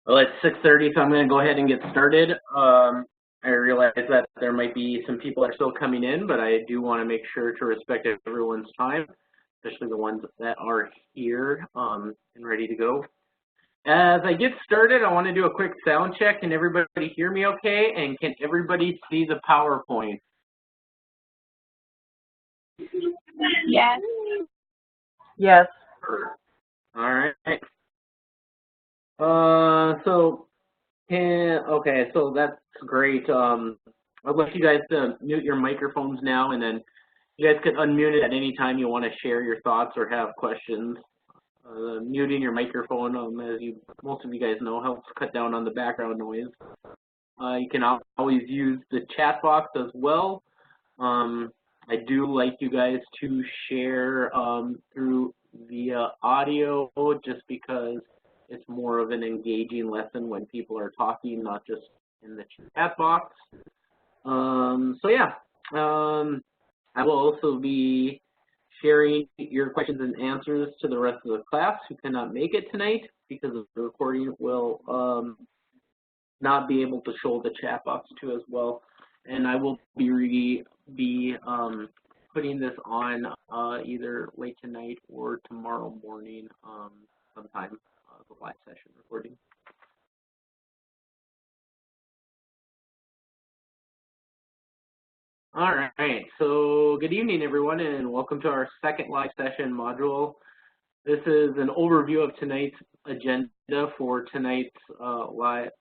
Well, it's 6:30, so I'm going to go ahead and get started. I realize that there might be some people that are still coming in, but I do want to make sure to respect everyone's time, especially the ones that are here and ready to go. As I get started, I want to do a quick sound check. Can everybody hear me okay? And can everybody see the PowerPoint? Yes. Yes. All right. Okay, so that's great. I'd like you guys to mute your microphones now, and then you guys can unmute it at any time you want to share your thoughts or have questions. Muting your microphone, as most of you guys know, helps cut down on the background noise. You can always use the chat box as well. I do like you guys to share through via audio, just because it's more of an engaging lesson when people are talking, not just in the chat box. I will also be sharing your questions and answers to the rest of the class who cannot make it tonight, because the recording will not be able to show the chat box too as well. And I will be putting this on either late tonight or tomorrow morning sometime, the live session recording. All right, so good evening everyone, and welcome to our second live session module. This is an overview of tonight's agenda for tonight's live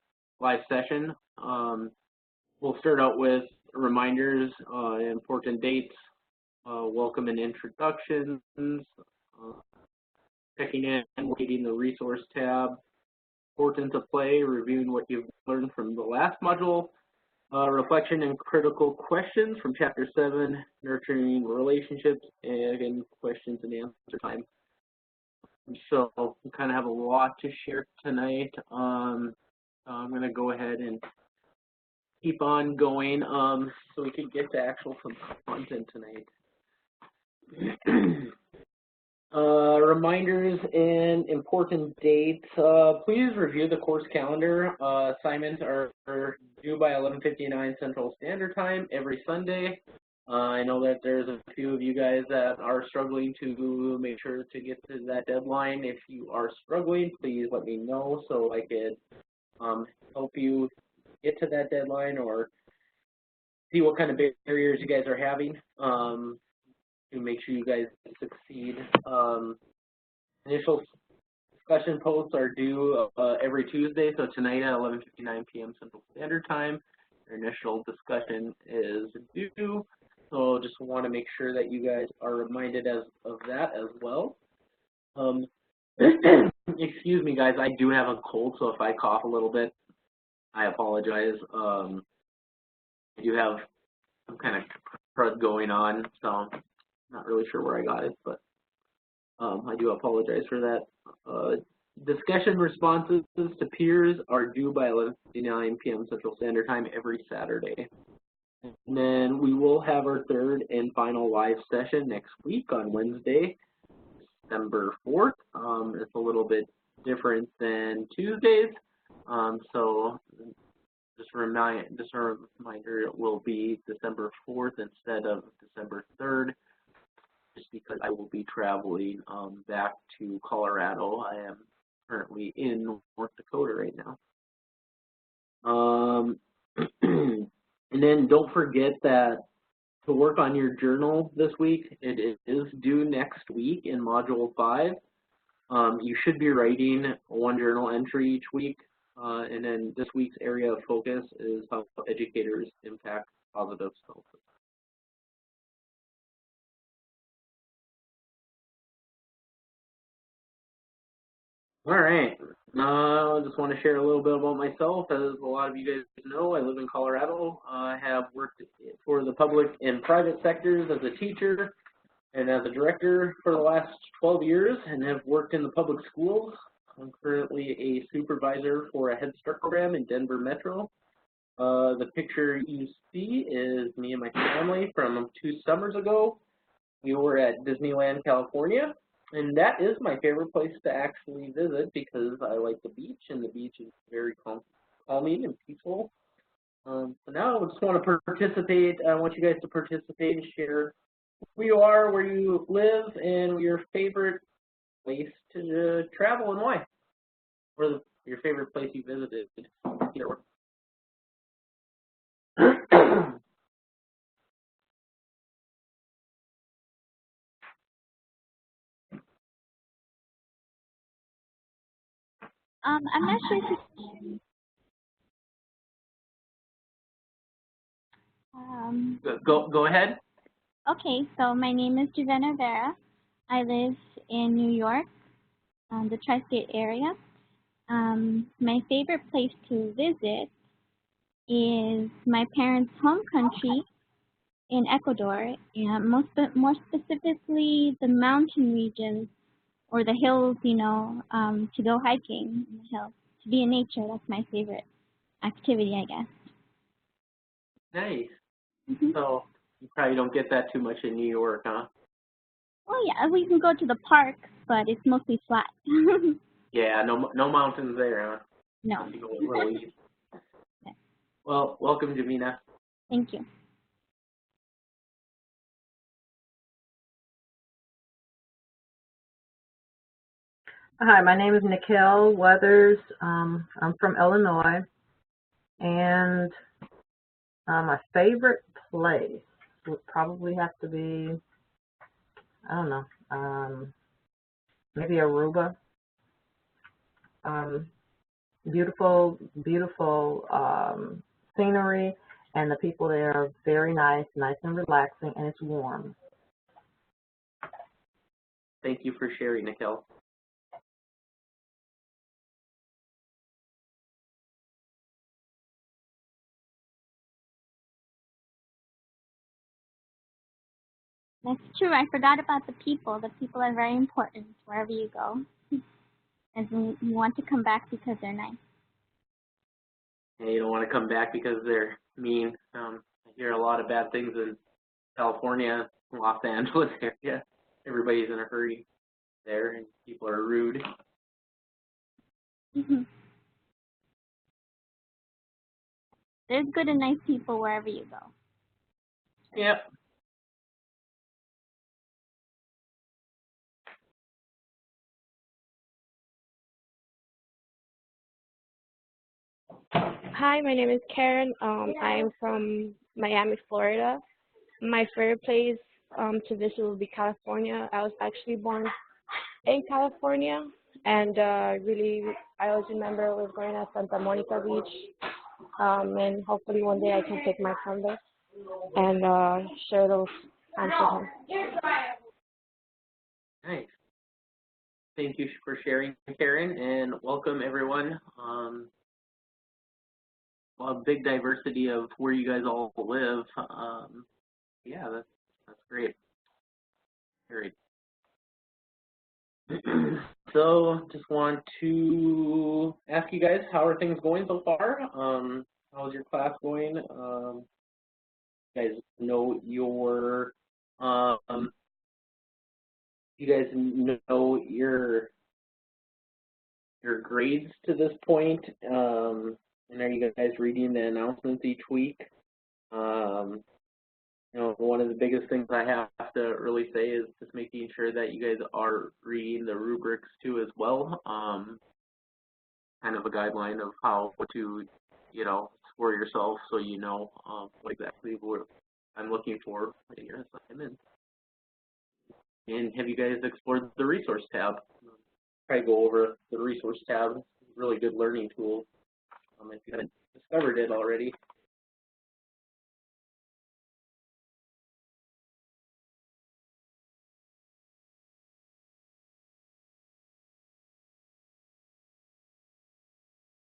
session. We'll start out with reminders, important dates, welcome and introductions, checking in and reading the resource tab, importance of play, reviewing what you've learned from the last module, reflection and critical questions from Chapter 7, nurturing relationships, and questions and answer time. So we kind of have a lot to share tonight. I'm going to go ahead and keep on going so we can get to actual some content tonight. Reminders and important dates. Please review the course calendar. Assignments are due by 11:59 Central Standard Time every Sunday. I know that there's a few of you guys that are struggling to make sure to get to that deadline. If you are struggling, please let me know so I could help you get to that deadline, or see what kind of barriers you guys are having to make sure you guys succeed. Initial discussion posts are due every Tuesday, so tonight at 11:59 p.m. Central Standard Time, your initial discussion is due. So just want to make sure that you guys are reminded of that as well. Excuse me, guys, I do have a cold, so if I cough a little bit, I apologize. I do have some kind of crud going on, so I'm not really sure where I got it, but I do apologize for that. Discussion responses to peers are due by 11:59 p.m. Central Standard Time every Saturday. And then we will have our third and final live session next week on Wednesday, December 4th. It's a little bit different than Tuesdays, so just a reminder, it will be December 4th instead of December 3rd, just because I will be traveling back to Colorado. I am currently in North Dakota right now. And then don't forget that to work on your journal this week, it is due next week in Module 5. You should be writing one journal entry each week. And then this week's area of focus is how educators impact positive self-esteem. All right. I just want to share a little bit about myself. As a lot of you guys know, I live in Colorado. I have worked for the public and private sectors as a teacher and as a director for the last 12 years, and have worked in the public schools. I'm currently a supervisor for a Head Start program in Denver Metro. The picture you see is me and my family from 2 summers ago. We were at Disneyland, California. And that is my favorite place to actually visit because I like the beach, and the beach is very calming and peaceful. So now I just want to participate. I want you guys to participate and share who you are, where you live, and your favorite place to travel and why, or your favorite place you visited. Either one. I'm not sure if you, Go ahead. okay, so my name is Giovanna Vera. I live in New York, the tri-state area. My favorite place to visit is my parents' home country in Ecuador, and more specifically the mountain regions or the hills, to go hiking in the hills, to be in nature. That's my favorite activity, I guess. Nice. Hmm. So you probably don't get that too much in New York, huh? Well, yeah, we can go to the park, but it's mostly flat. Yeah, no mountains there, huh? No. You go a little east. Well, welcome, Javina. Thank you. Hi, my name is Nikhil Weathers. I'm from Illinois, and my favorite place would probably have to be, I don't know, maybe Aruba. Um, beautiful scenery, and the people there are very nice and relaxing, and it's warm. Thank you for sharing, Nikhil. That's true. I forgot about the people. The people are very important wherever you go. And you want to come back because they're nice. And you don't want to come back because they're mean. I hear a lot of bad things in California, Los Angeles area. Everybody's in a hurry there, and people are rude. Hmm. There's good and nice people wherever you go. Yep. Hi, my name is Karen. I'm from Miami, Florida. My favorite place to visit would be California. I was actually born in California, and I always remember I was going to Santa Monica Beach, and hopefully one day I can take my son there and share those times with him. Nice. Thank you for sharing, Karen, and welcome everyone. A big diversity of where you guys all live. Yeah, that's great. Great. So, just want to ask you guys, how are things going so far? How's your class going? You guys know your grades to this point, and are you guys reading the announcements each week? One of the biggest things I have to really say is just making sure that you guys are reading the rubrics too as well. Kind of a guideline of how to, score yourself so you know what exactly I'm looking for in your assignment. And have you guys explored the resource tab? Try to go over the resource tab. Really good learning tool if you haven't discovered it already.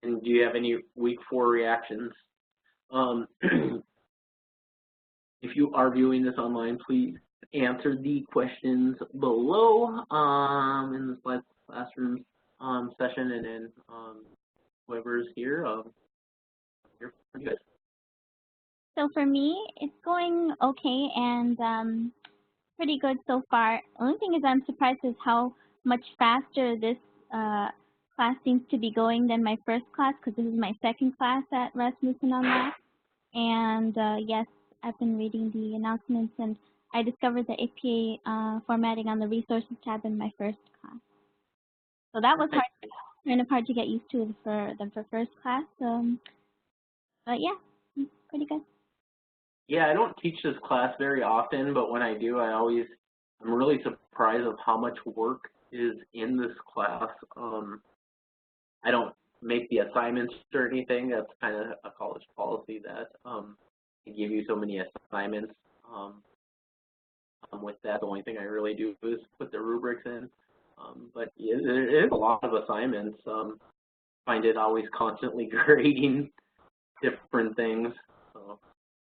And do you have any week 4 reactions? If you are viewing this online, please answer the questions below in this classroom session, and then whoever's here, here for you guys. So for me, it's going okay, and pretty good so far. Only thing is I'm surprised is how much faster this class seems to be going than my first class, because this is my second class at Rasmussen on that. And yes, I've been reading the announcements, and I discovered the APA formatting on the resources tab in my first class. So that was hard, kind of hard to get used to for first class. But yeah, pretty good. Yeah, I don't teach this class very often, but when I do, I'm really surprised of how much work is in this class. I don't make the assignments or anything. That's kind of a college policy that they give you so many assignments. With that, the only thing I really do is put the rubrics in. But yeah, there is a lot of assignments. Find it always constantly grading different things. So.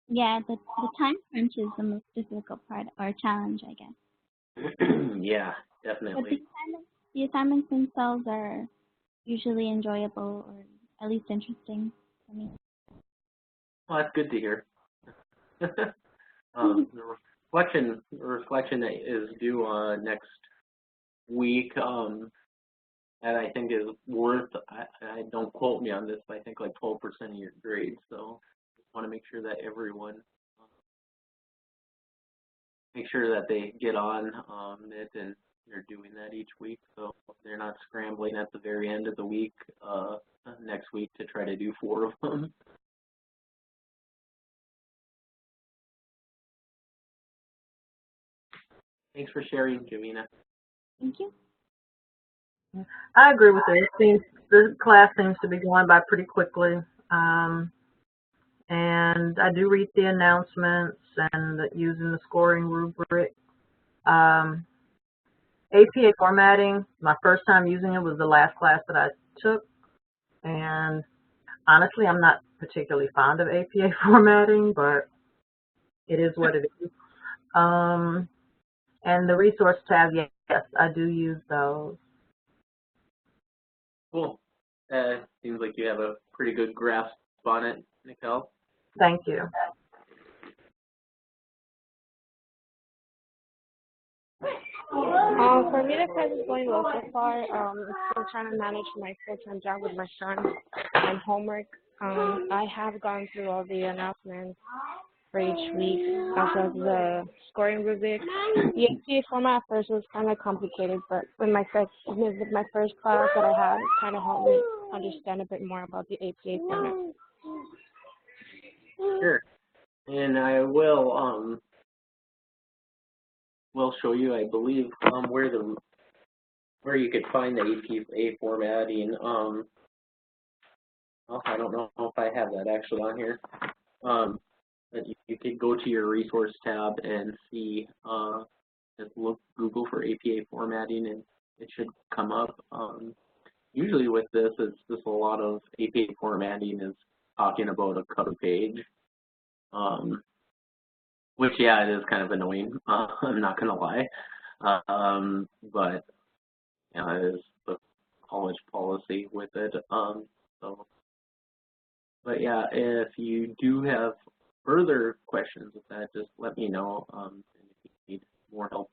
Yeah, the time crunch is the most difficult part, or challenge, I guess. Yeah, definitely. But the assignments themselves are usually enjoyable, or at least interesting for me. Well, that's good to hear. The reflection that is due next week, that I think is worth, I don't quote me on this, but I think like 12% of your grade. So just want to make sure that everyone, make sure that they get on it, and they're doing that each week. So they're not scrambling at the very end of the week, next week, to try to do 4 of them. Thanks for sharing, Javina. Thank you. I agree with it. The class seems to be going by pretty quickly. And I do read the announcements and using the scoring rubric. APA formatting, my first time using it was the last class that I took. And honestly, I'm not particularly fond of APA formatting, but it is what it is. And the resource tab, yes, I do use those. Cool. Seems like you have a pretty good grasp on it, Nicole. Thank you. For me, the class is going well so far. Still trying to manage my full-time job with my son and homework. I have gone through all the announcements for each week, as well as the scoring rubric. The APA format at first was kind of complicated, but with my first class that I had, it kind of helped me understand a bit more about the APA format. Sure. And I will show you, I believe, where you could find the APA formatting. Well, I don't know if I have that actually on here. But you could go to your resource tab and see, just Google for APA formatting, and it should come up. Usually with this, it's just a lot of APA formatting is talking about a cover page. Which, yeah, it is kind of annoying. I'm not going to lie. But, yeah, it is the college policy with it. But, yeah, if you do have further questions with that, just let me know. And if you need more help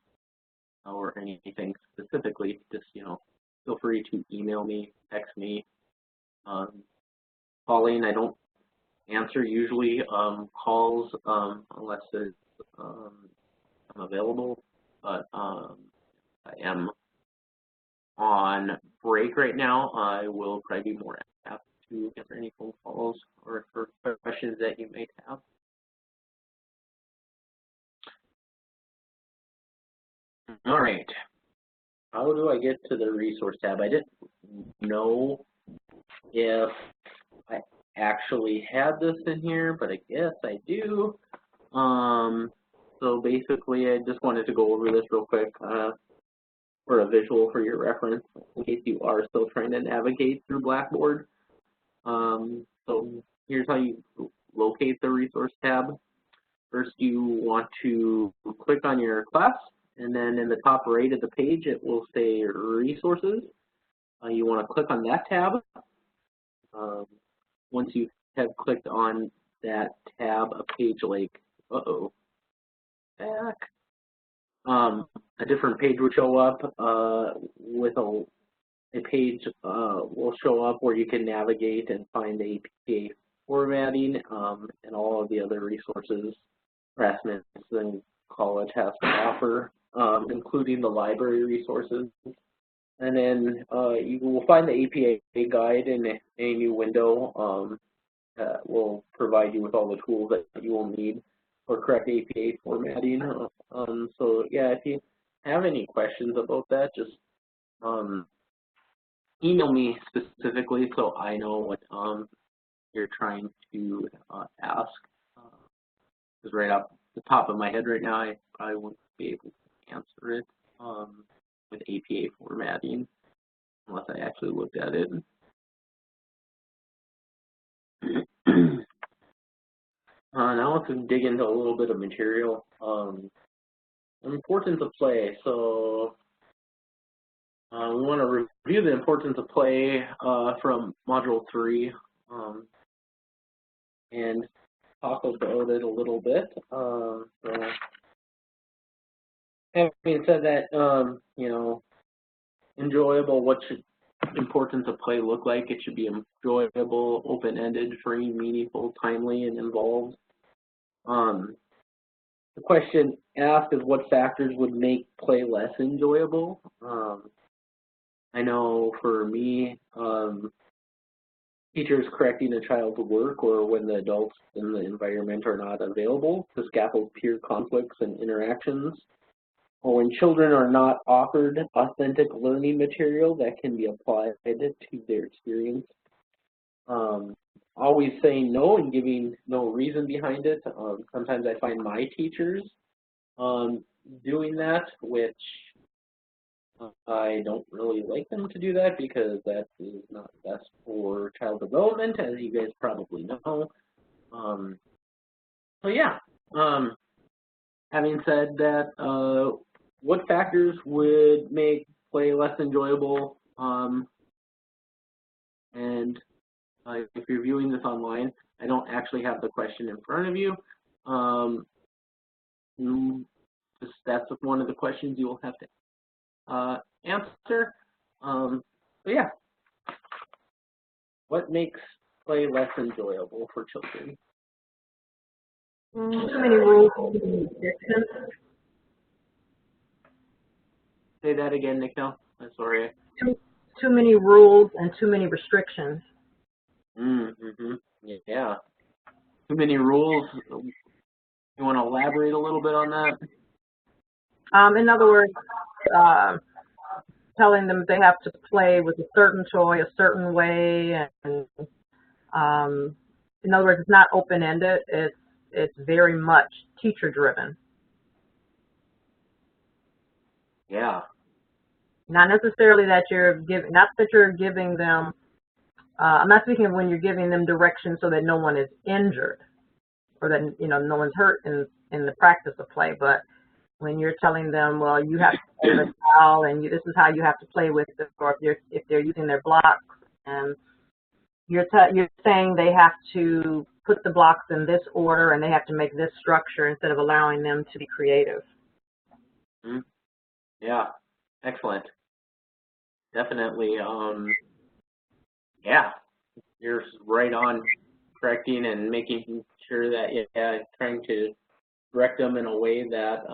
or anything specifically, just, feel free to email me, text me. Calling, I don't answer usually calls unless it's I'm available, but I am on break right now. I will probably be more apt to answer any phone calls or for questions that you may have. All right. How do I get to the resource tab? I didn't know if I actually had this in here, but I guess I do. So basically, I just wanted to go over this real quick for a visual for your reference, in case you are still trying to navigate through Blackboard. So here's how you locate the resource tab. First, you want to click on your class, and then in the top right of the page, it will say Resources. You want to click on that tab. Once you have clicked on that tab, a page like, back. a different page would show up with a page will show up where you can navigate and find the APA formatting and all of the other resources Rasmussen College has to offer, including the library resources. And then you will find the APA guide in a new window that will provide you with all the tools that you will need for correct APA formatting. So yeah, if you have any questions about that, just email me specifically so I know what you're trying to ask. Because right off the top of my head right now, I probably wouldn't be able to answer it with APA formatting unless I actually looked at it. Now let's dig into a little bit of material. Importance of play. So we want to review the importance of play from Module 3 and talk about it a little bit. So having said that, you know, enjoyable, what should importance of play look like? It should be enjoyable, open-ended, free, meaningful, timely, and involved. The question asked is what factors would make play less enjoyable? I know for me, teachers correcting a child's work or when the adults in the environment are not available to scaffold peer conflicts and interactions, or when children are not offered authentic learning material that can be applied to their experience. Always saying no and giving no reason behind it. Sometimes I find my teachers doing that, which I don't really like them to do that because that is not best for child development, as you guys probably know. So yeah, having said that, what factors would make play less enjoyable? And if you're viewing this online, I don't actually have the question in front of you. That's one of the questions you will have to answer. But yeah, what makes play less enjoyable for children? Too many rules, too many restrictions. Say that again, Nikhil. I'm sorry. Too many rules and too many restrictions. Yeah. Too many rules. You want to elaborate a little bit on that? In other words, telling them they have to play with a certain toy a certain way, and in other words, it's not open-ended. It's very much teacher-driven. Yeah. Not necessarily that you're giving, not that you're giving them. I'm not speaking of when you're giving them direction so that no one is injured or that no one's hurt in the practice of play, but when you're telling them, well, you have to play with a towel and this is how you have to play with it, or if they're using their blocks, and you're saying they have to put the blocks in this order and they have to make this structure instead of allowing them to be creative. Yeah, excellent. Definitely. Yeah, you're right on correcting and making sure that trying to direct them in a way that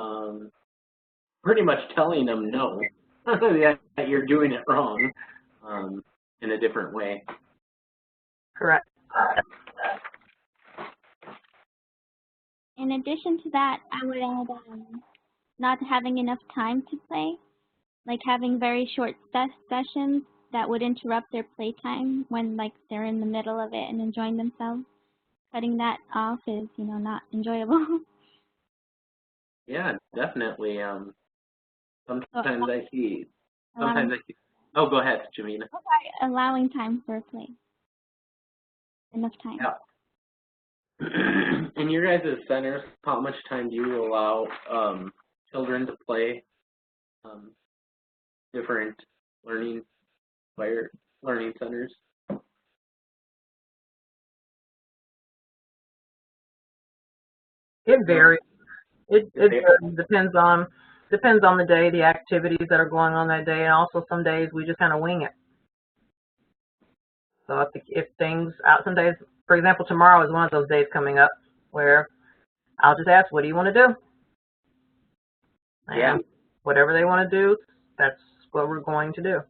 pretty much telling them no, that you're doing it wrong in a different way. Correct. In addition to that, I would add not having enough time to play, like having very short sessions that would interrupt their playtime when they're in the middle of it and enjoying themselves. Cutting that off is, not enjoyable. Yeah, definitely. Sometimes I see. Oh, go ahead, Jamina. Okay, allowing time for play. Enough time. Yeah. In your guys' centers, how much time do you allow children to play different learning centers? It varies. It depends on depends on the day, the activities that are going on that day, and also some days we just kind of wing it. So if things out, some days, for example, tomorrow is one of those days coming up where I'll just ask, what do you want to do? And Yeah. whatever they want to do, that's what we're going to do.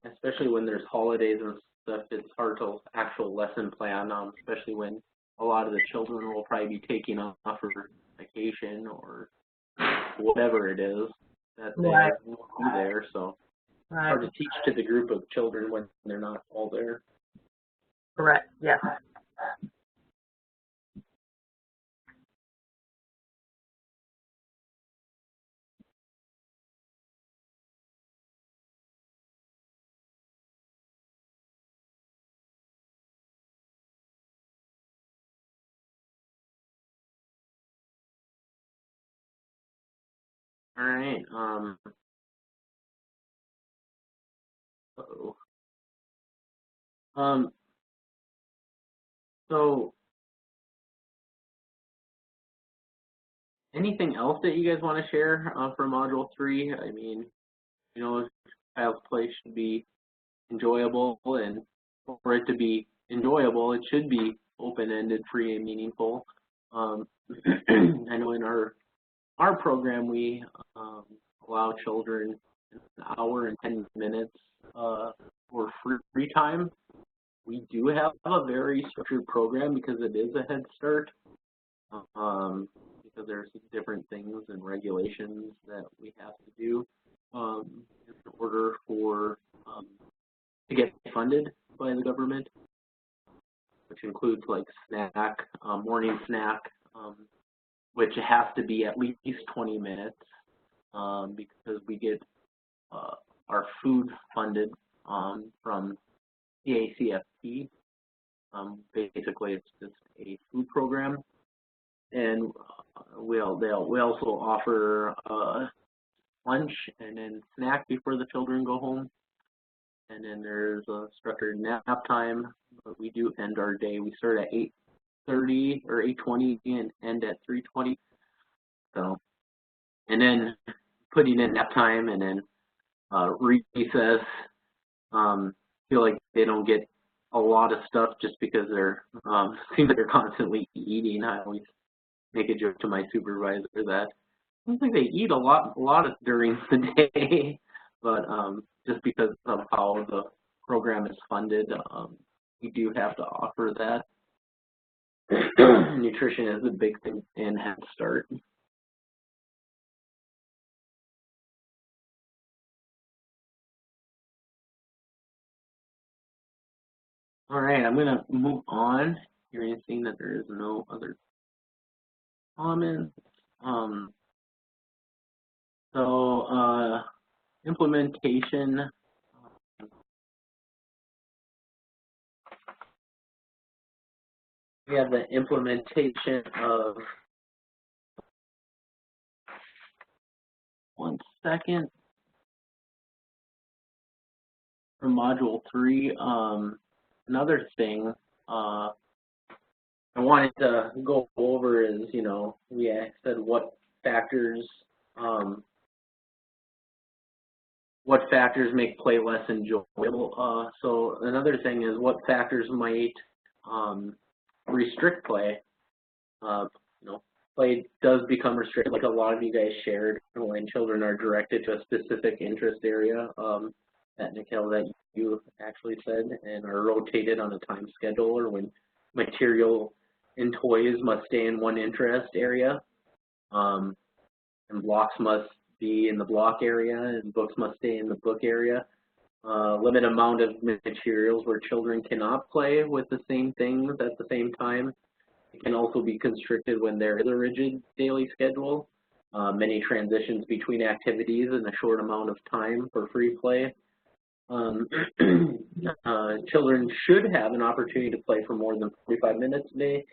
Especially when there's holidays and stuff, it's hard to actual lesson plan, especially when a lot of the children will probably be taking off for vacation or whatever it is that they Right. won't be there. So it's Right. hard to teach to the group of children when they're not all there. Correct. Yes. All right. Uh-oh. So anything else that you guys want to share for Module 3? I mean, you know, child's play should be enjoyable, and for it to be enjoyable, it should be open-ended, free, and meaningful. I know in our program, we allow children an hour and 10 minutes for free time. We do have a very structured program because it is a Head Start, because there's different things and regulations that we have to do in order for to get funded by the government, which includes like snack, morning snack, which has to be at least 20 minutes because we get our food funded from CACFP. Basically, it's just a food program, and we also offer lunch and then snack before the children go home. And then there's a structured nap time, but we do end our day. We start at 8:30 or 8:20 and end at 3:20. So, and then putting in nap time and then recess. Feel like they don't get a lot of stuff just because they're seems like they're constantly eating. I always make a joke to my supervisor that I don't think they eat a lot of during the day, but just because of how the program is funded, we do have to offer that. Nutrition is a big thing in Head Start. All right, I'm gonna move on. You're seeing that there is no other comments. So implementation. We have the implementation of, one second, for Module 3. Another thing I wanted to go over is, you know, we said what factors make play less enjoyable. So another thing is what factors might restrict play. You know, play does become restricted, like a lot of you guys shared, when children are directed to a specific interest area, that Nikhil, that you actually said, and are rotated on a time schedule, or when material and toys must stay in one interest area, and blocks must be in the block area, and books must stay in the book area. Limited amount of materials where children cannot play with the same things at the same time. It can also be constricted when there is a rigid daily schedule. Many transitions between activities in a short amount of time for free play. Children should have an opportunity to play for more than 45 minutes a day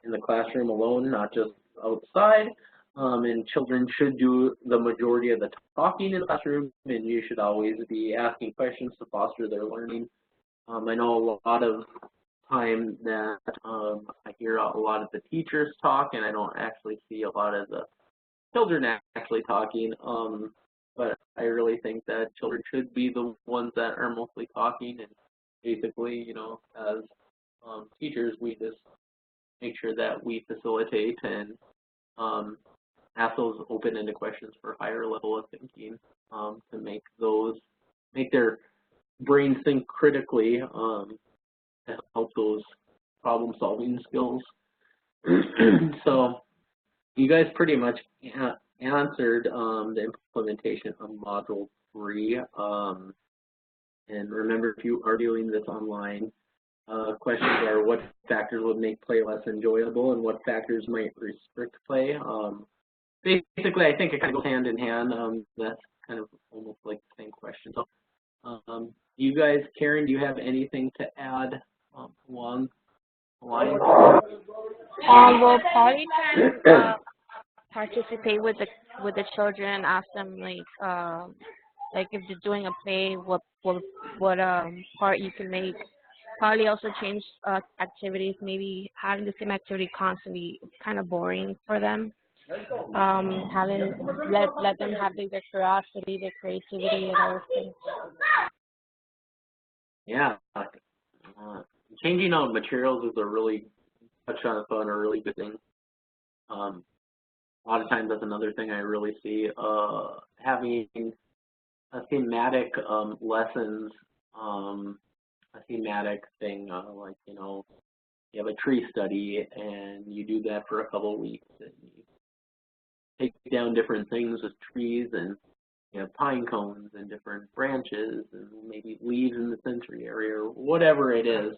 in the classroom alone, not just outside. And children should do the majority of the talking in the classroom, and you should always be asking questions to foster their learning. I know a lot of time that I hear a lot of the teachers talk, and I don't actually see a lot of the children actually talking, but I really think that children should be the ones that are mostly talking, and basically, you know, as teachers, we just make sure that we facilitate and ask those open-ended questions for higher level of thinking to make their brains think critically to help those problem-solving skills. So you guys pretty much answered the implementation of Module 3. And remember, if you are doing this online, questions are what factors would make play less enjoyable and what factors might restrict play. Basically, I think it kind of goes hand in hand. That's kind of almost like the same question. So, you guys, Karen, do you have anything to add along the line? We'll probably try and participate with the children, ask them like if they're doing a play, what part you can make. Probably also change activities. Maybe having the same activity constantly kind of boring for them. Having let them have their curiosity, their creativity, and all those things. Yeah, changing out materials is a really on a really good thing. A lot of times that's another thing I really see. Having a thematic lessons, a thematic thing like, you know, you have a tree study and you do that for a couple of weeks and you take down different things with trees, and you have pine cones and different branches and maybe leaves in the sensory area or whatever it is.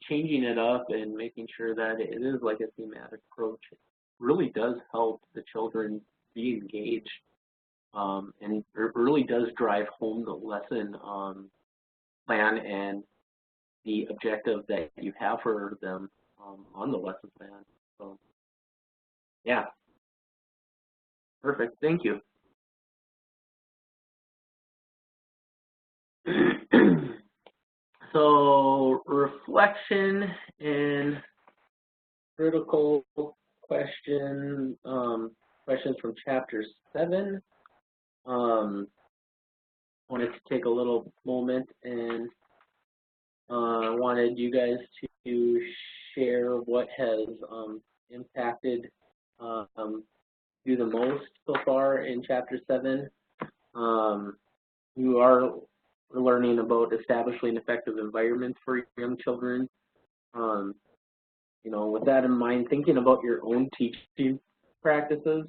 Changing it up and making sure that it is like a thematic approach really does help the children be engaged, and it really does drive home the lesson plan and the objective that you have for them on the lesson plan. So, yeah, perfect. Thank you. So, reflection and critical questions from Chapter 7. Wanted to take a little moment and wanted you guys to share what has impacted you the most so far in Chapter 7. You are learning about establishing effective environments for young children. You know, with that in mind, thinking about your own teaching practices,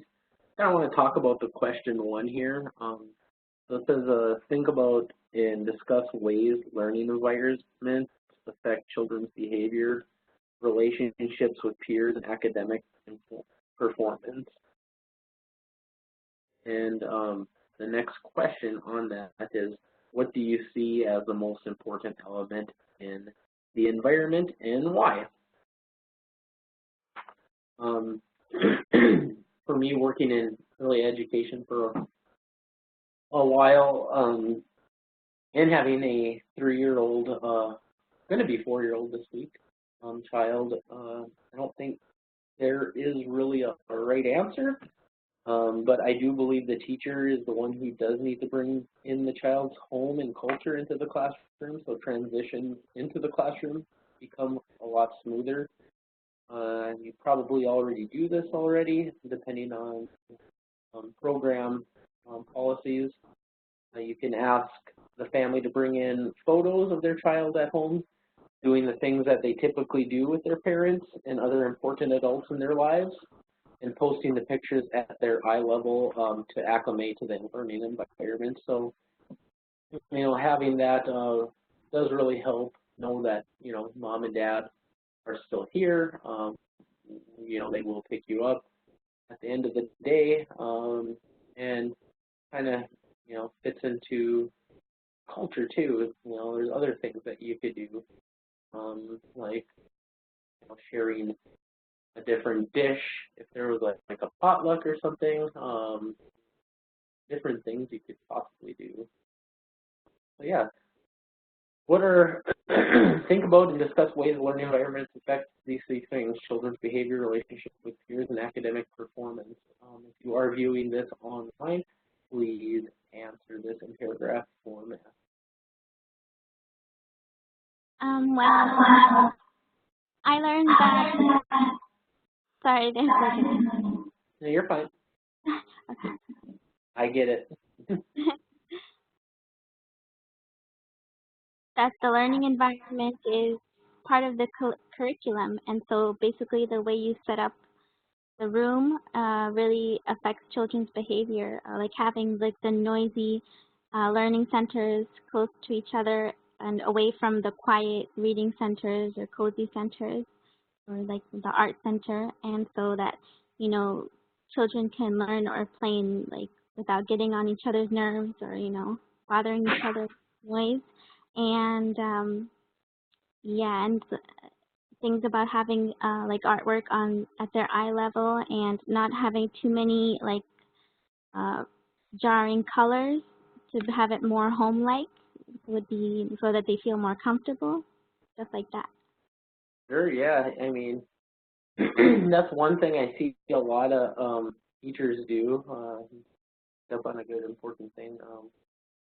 I want to talk about the question 1 here. So it says, think about and discuss ways learning environments affect children's behavior, relationships with peers, and academic performance. And the next question on that is, what do you see as the most important element in the environment and why? For me, working in early education for a while, and having a 3-year-old, going to be 4-year-old this week, child, I don't think there is really a right answer, but I do believe the teacher is the one who does need to bring in the child's home and culture into the classroom, so transitions into the classroom become a lot smoother. You probably already do this already, depending on program policies. You can ask the family to bring in photos of their child at home, doing the things that they typically do with their parents and other important adults in their lives, and posting the pictures at their eye level to acclimate to the learning environment. So, you know, having that does really help know that, you know, mom and dad are still here. You know, they will pick you up at the end of the day, and kind of, you know, fits into culture too. You know, there's other things that you could do, like, you know, sharing a different dish if there was like a potluck or something. Different things you could possibly do. So yeah, What are, think about and discuss ways learning environments affect these three things: children's behavior, relationship with peers, and academic performance. If you are viewing this online, please answer this in paragraph format. Well, I learned that, sorry, there's like No, you're fine. okay. I get it. That the learning environment is part of the curriculum, and so basically the way you set up the room really affects children's behavior, like having like the noisy learning centers close to each other and away from the quiet reading centers or cozy centers, or like the art center, and so that, you know, children can learn or play like without getting on each other's nerves or, you know, bothering each other with noise. And yeah, and things about having like artwork on at their eye level and not having too many like jarring colors to have it more home-like would be so that they feel more comfortable, stuff like that. Sure, yeah. I mean, that's one thing I see a lot of teachers do. Step on a good important thing.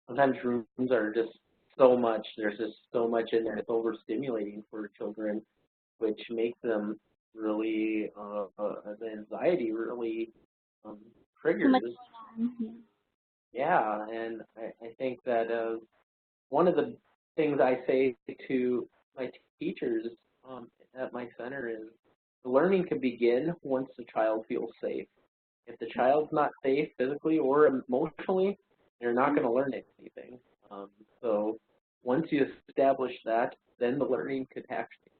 Sometimes rooms are just so much. There's just so much in there. It's overstimulating for children, which makes them really the anxiety really Too triggers. much going on, Yeah, and I think that one of the things I say to my teachers at my center is the learning can begin once the child feels safe. If the child's not safe physically or emotionally, they're not going to learn anything. So once you establish that, then the learning could actually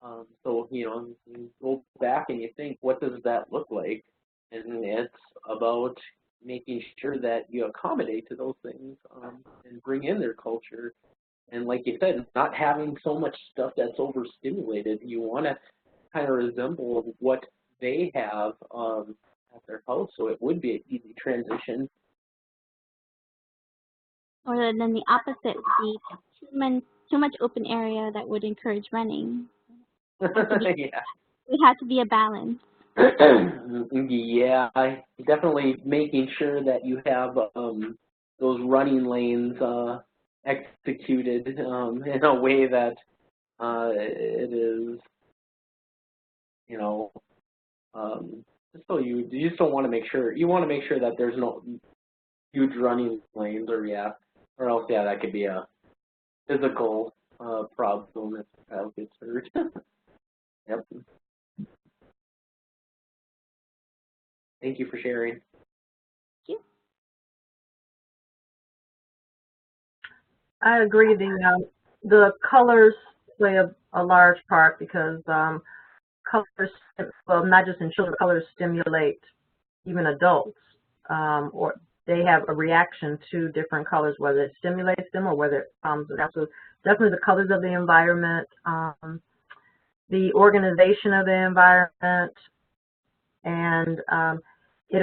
happen. So, you know, you go back and you think, what does that look like? And it's about making sure that you accommodate to those things and bring in their culture. And like you said, not having so much stuff that's overstimulated. You want to kind of resemble what they have at their house, so it would be an easy transition. Or then the opposite would be too much open area that would encourage running. Yeah. It has to be a balance. Yeah, definitely making sure that you have those running lanes executed in a way that it is, you know, just so you just don't want to make sure that there's no huge running lanes, or else that could be a physical problem if the child gets hurt. Yep. Thank you for sharing. Thank you. I agree. The colors play a large part because colors, well, not just in children, colors stimulate even adults, or they have a reaction to different colors, whether it stimulates them or whether it calms them down. So definitely the colors of the environment, the organization of the environment, and it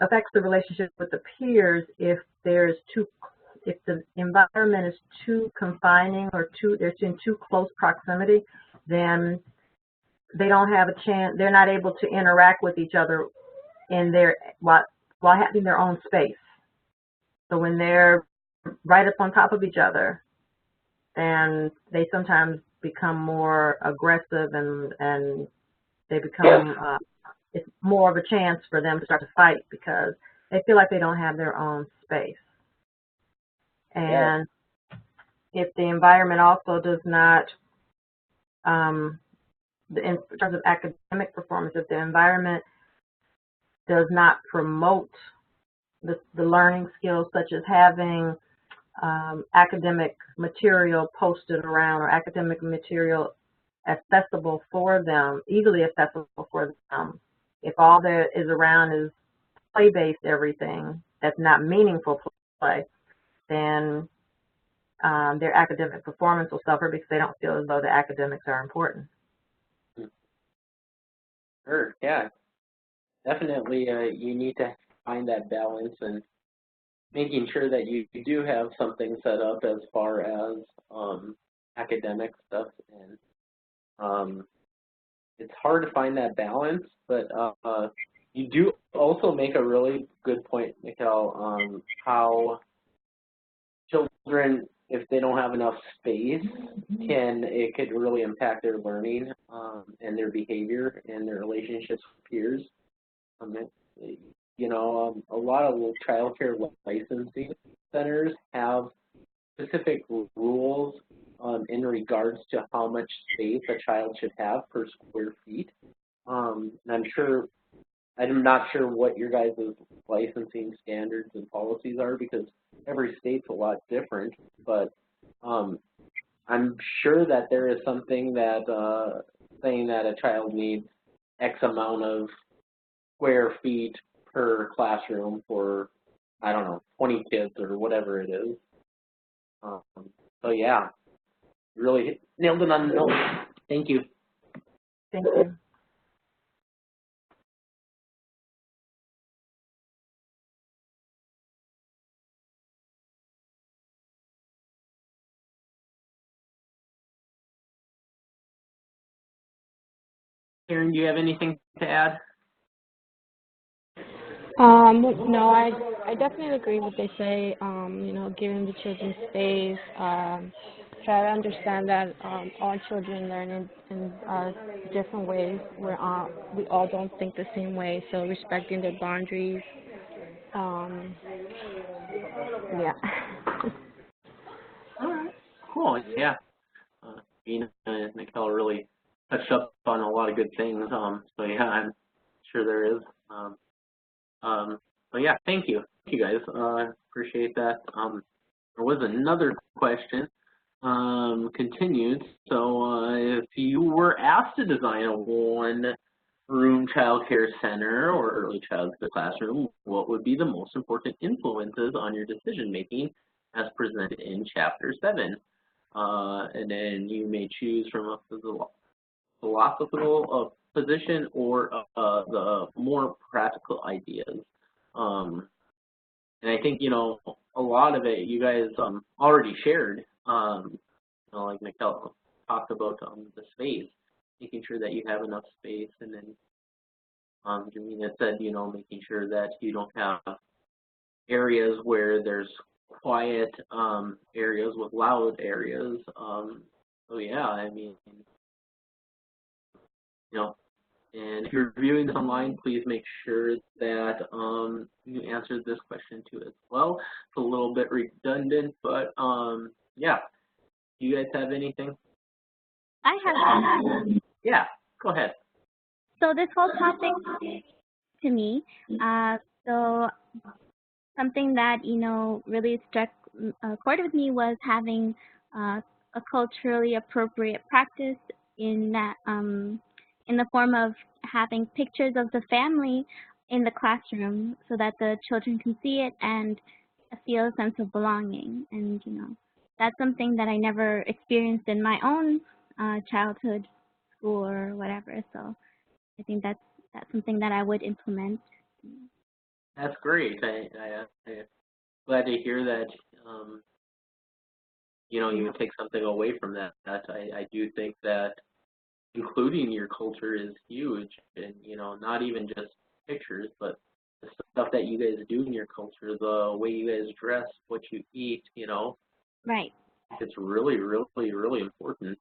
affects the relationship with the peers if the environment is too confining or they're in too close proximity, then they don't have a chance. They're not able to interact with each other in while having their own space. So when they're right up on top of each other, then they sometimes become more aggressive and they become it's more of a chance for them to start to fight because they feel like they don't have their own space. And if the environment also does not, in terms of academic performance, if the environment does not promote the learning skills, such as having academic material posted around or academic material accessible for them, easily accessible for them. If all there is around is play-based everything that's not meaningful play, then their academic performance will suffer because they don't feel as though the academics are important. Sure, yeah. Definitely you need to find that balance, and making sure that you do have something set up as far as academic stuff, and it's hard to find that balance, but you do also make a really good point, Mikkel, how children, if they don't have enough space, it could really impact their learning and their behavior and their relationships with peers. A lot of child care licensing centers have specific rules in regards to how much space a child should have per square feet. And I'm not sure what your guys' licensing standards and policies are, because every state's a lot different, but I'm sure that there is something that saying that a child needs X amount of square feet per classroom for, I don't know, 20 kids or whatever it is. So yeah, really nailed it on the nose. Thank you. Thank you. Karen, do you have anything to add? No, I definitely agree with what they say. Giving the children space, try to understand that all children learn in different ways. We all don't think the same way, so respecting their boundaries. Yeah. All right. Cool. Yeah. Gina and Mikkel really touched up on a lot of good things. So yeah, I'm sure there is. So yeah, thank you. Thank you guys. Appreciate that. There was another question. Continued. So if you were asked to design a one-room child care center or early childhood classroom, what would be the most important influences on your decision-making as presented in Chapter 7? And then you may choose from a philosophical position or the more practical ideas. And I think, a lot of it you guys already shared, like Mikkel talked about the space, making sure that you have enough space, and then Jamina said, making sure that you don't have areas where there's quiet areas with loud areas. So yeah, I mean, and if you're viewing this online, please make sure that you answered this question too as well. It's a little bit redundant, but yeah. Do you guys have anything? I have some. Yeah, go ahead. So this whole topic to me, so something that, really struck a chord with me was having a culturally appropriate practice in that, in the form of having pictures of the family in the classroom so that the children can see it and feel a sense of belonging. And, that's something that I never experienced in my own childhood, school, or whatever. So I think that's something that I would implement. That's great. I'm glad to hear that. You would take something away from that. I do think that including your culture is huge, and not even just pictures, but the stuff that you guys do in your culture, the way you guys dress, what you eat, Right. It's really, really, really important.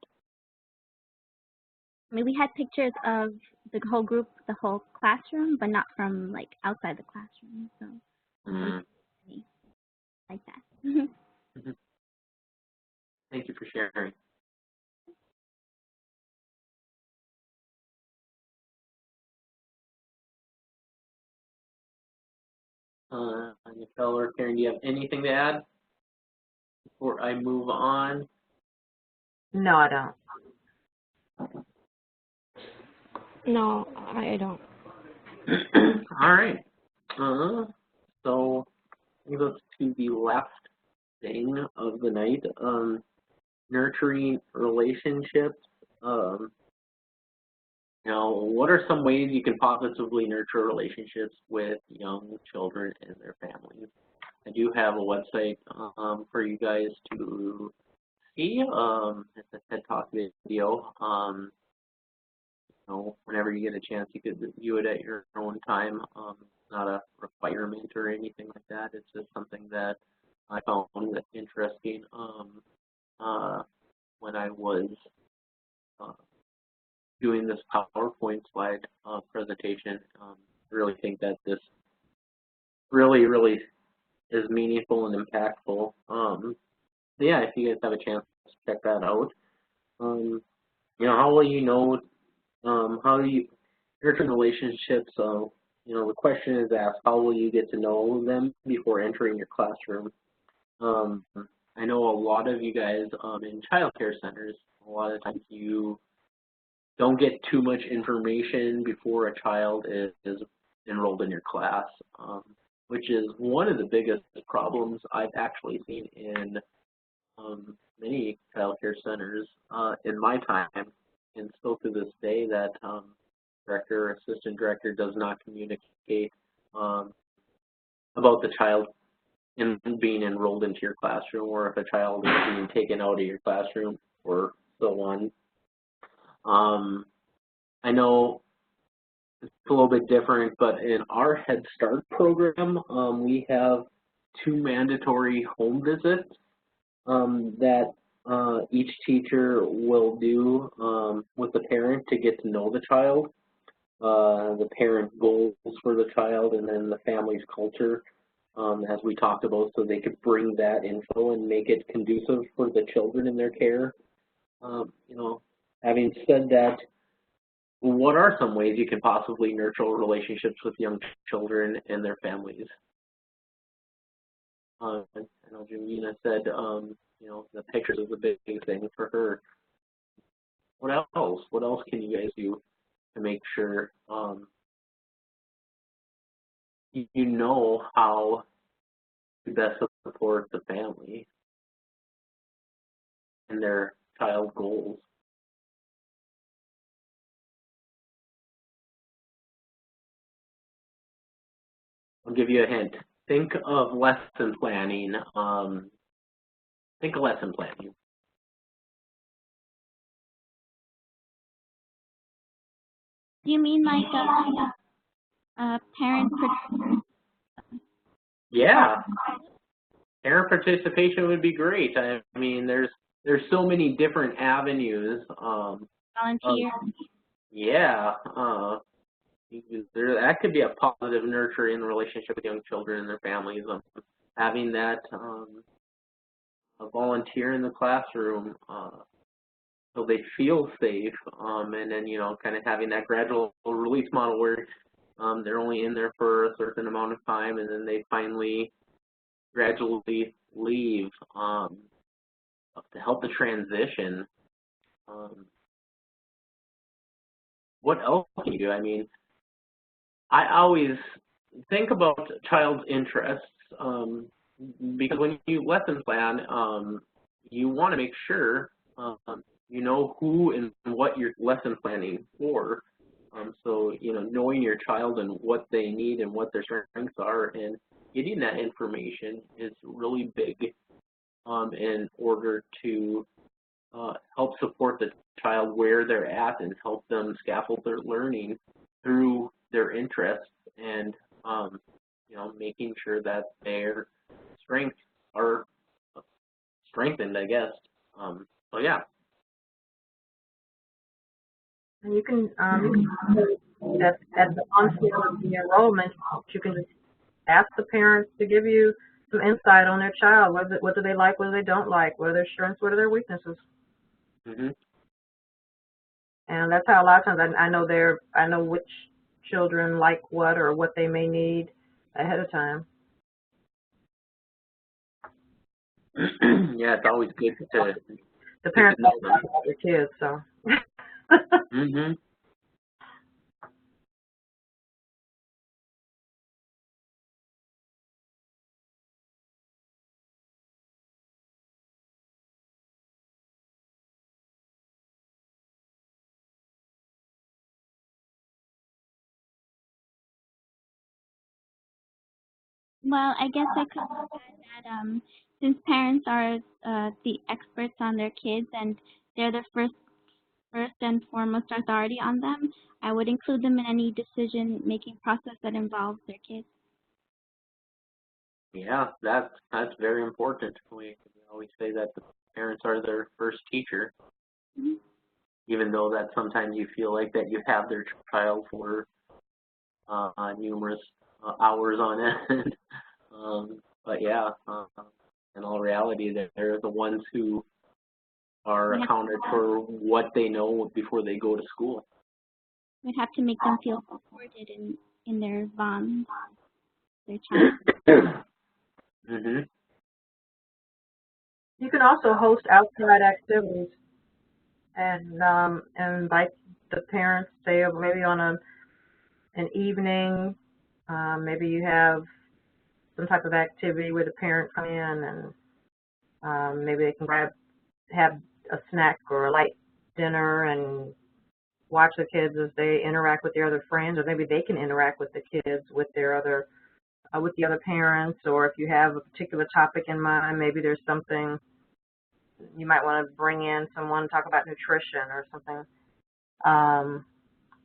I mean, we had pictures of the whole group, the whole classroom, but not from like outside the classroom. So like that. Thank you for sharing. Mikkel or Karen, do you have anything to add before I move on? No, I don't. No, I don't. All right. So brings us to the last thing of the night, nurturing relationships. What are some ways you can positively nurture relationships with young children and their families? I do have a website for you guys to see. It's a TED Talk video. Whenever you get a chance, you could view it at your own time. Not a requirement or anything like that. It's just something that I found interesting when I was doing this PowerPoint slide presentation. I really think that this really is meaningful and impactful. Yeah, if you guys have a chance to check that out. How will you know? How do you nurture relationships? The question is asked, how will you get to know them before entering your classroom? I know a lot of you guys in child care centers, a lot of times you don't get too much information before a child is enrolled in your class, which is one of the biggest problems I've actually seen in many child care centers in my time, and still to this day, that director or assistant director does not communicate about the child being enrolled into your classroom, or if a child is being taken out of your classroom, or so on. I know it's a little bit different, but in our Head Start program, we have 2 mandatory home visits that each teacher will do with the parent to get to know the child, the parent goals for the child, and then the family's culture, as we talked about, so they could bring that info and make it conducive for the children in their care. Having said that, what are some ways you can possibly nurture relationships with young children and their families? I know Jamina said, the pictures is a big thing for her. What else? What else can you guys do to make sure you know how to best support the family and their child goals? I'll give you a hint. Think of lesson planning. Think of lesson planning. Do you mean like a parent? Yeah, parent participation would be great. I mean, there's so many different avenues. Volunteer. Yeah, that could be a positive nurturing relationship with young children and their families. Having that a volunteer in the classroom so they feel safe, and then kind of having that gradual release model where they're only in there for a certain amount of time, and then they finally gradually leave to help the transition. What else can you do? I mean, I always think about child's interests because when you lesson plan, you want to make sure you know who and what you're lesson planning for. So, knowing your child and what they need and what their strengths are, and getting that information is really big in order to help support the child where they're at and help them scaffold their learning through their interests, and making sure that their strengths are strengthened, I guess. So yeah. And you can at the onset of the enrollment, you can just ask the parents to give you some insight on their child. What do they like? What do they don't like? What are their strengths? What are their weaknesses? Mm-hmm. And that's how a lot of times I know which children like what or what they may need ahead of time. Yeah, it's always good to the parents know about their kids, so. Mm-hmm. Well, I guess I could add that since parents are the experts on their kids and they're the first and foremost authority on them, I would include them in any decision-making process that involves their kids. Yeah, that's very important. We always say that the parents are their first teacher, Mm-hmm. even though that sometimes you feel like that you have their child for numerous hours on end. But yeah, in all reality, they're the ones who are accounted for what they know before they go to school. We'd have to make them feel supported in their bonds, their child. Mhm. You can also host outside activities and invite the parents, say maybe on an evening, maybe you have some type of activity where the parents come in and maybe they can have a snack or a light dinner and watch the kids as they interact with their other friends, or maybe they can interact with the kids with their other with the other parents, or if you have a particular topic in mind, maybe there's something you might want to bring in someone to talk about nutrition or something.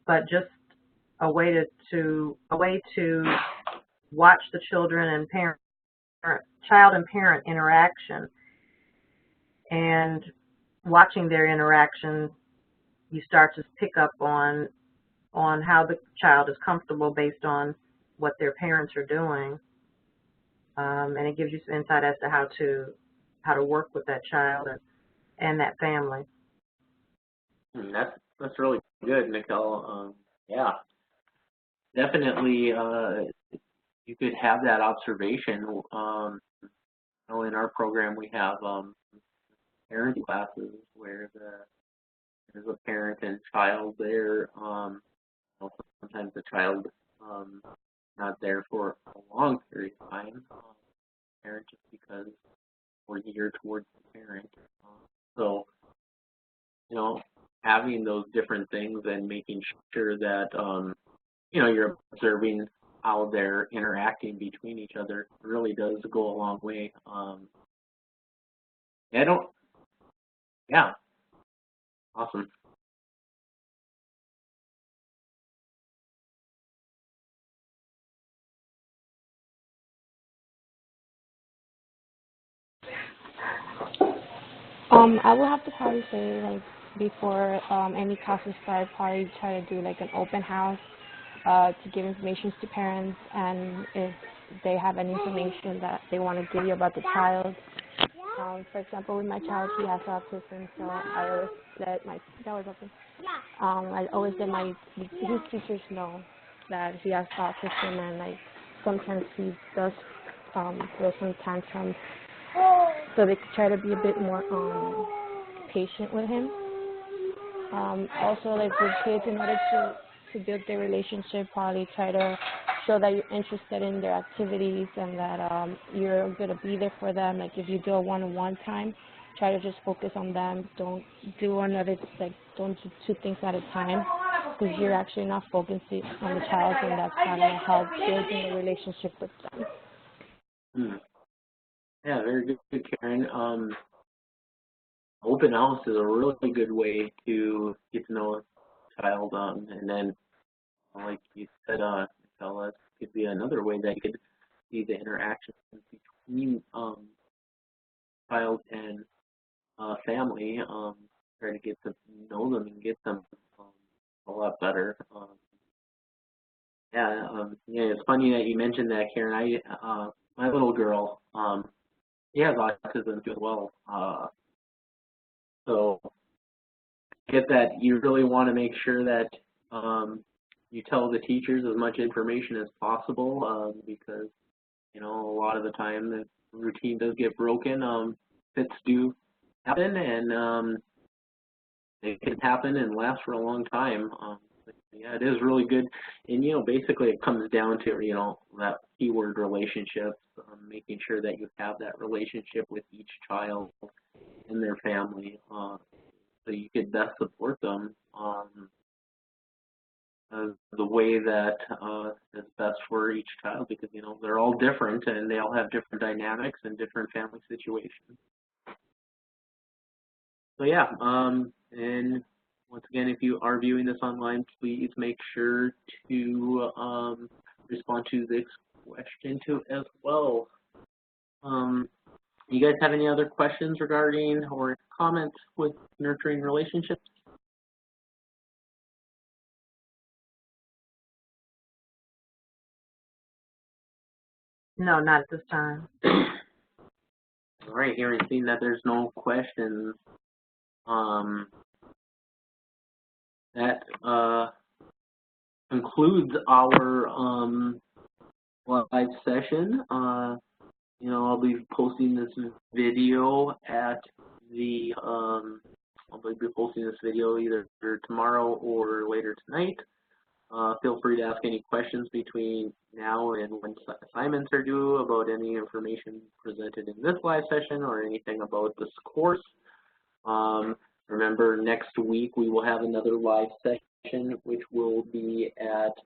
But just a way to watch the children and child and parent interaction, and watching their interaction, you start to pick up on how the child is comfortable based on what their parents are doing, and it gives you some insight as to how to work with that child and that family. That's really good, Nicole. Yeah, definitely. You could have that observation. In our program, we have parent classes where there's a parent and child there. Sometimes the child not there for a long period of time. Parent just because we're geared towards the parent. So having those different things and making sure that you're observing how they're interacting between each other really does go a long way. Yeah, awesome. I would have to probably say, like, before any classes start, probably try to do like an open house to give information to parents, and if they have any information that they want to give you about the child. For example, with my child, he has autism, so I always let my his teachers know that he has autism, and like sometimes he does throw some tantrums, so they try to be a bit more patient with him. Also, like with kids, in order to build their relationship, probably try to show that you're interested in their activities and that you're going to be there for them. Like if you do a one-on-one time, try to just focus on them. Don't do don't do two things at a time, because you're actually not focusing on the child, and that's not going to help building a relationship with them. Yeah, very good, Karen. Open house is a really good way to get to know a child, and then, like you said, Michelle, could be another way that you could see the interaction between child and family. Try to get to know them and get them a lot better. Yeah, it's funny that you mentioned that, Karen. My little girl, she has autism as well. So get that you really want to make sure that you tell the teachers as much information as possible, because a lot of the time the routine does get broken. Fits do happen, and it can happen and last for a long time. Yeah, it is really good, and basically it comes down to that keyword relationships, making sure that you have that relationship with each child and their family, so you could best support them. the way that is best for each child, because you know they're all different and they all have different dynamics and different family situations. So yeah, and once again, if you are viewing this online, please make sure to respond to this question too as well. You guys have any other questions regarding or comments with nurturing relationships? No, not at this time. All right, here and seeing that there's no questions, that concludes our live session. You know, I'll be posting this video at the I'll be posting this video either tomorrow or later tonight. Feel free to ask any questions between now and when assignments are due about any information presented in this live session or anything about this course. Remember, next week we will have another live session, which will be at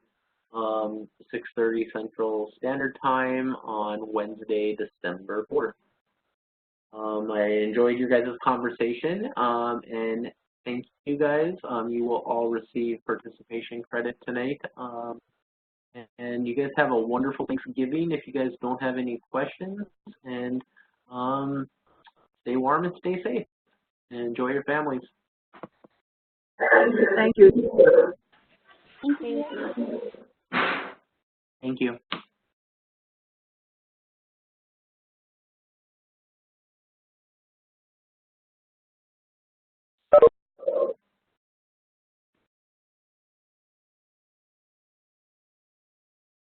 6:30 Central Standard Time on Wednesday, December 4th. I enjoyed your guys' conversation, and thank you guys. You will all receive participation credit tonight. And you guys have a wonderful Thanksgiving if you guys don't have any questions. And stay warm and stay safe. And enjoy your families. Thank you. Thank you. Thank you.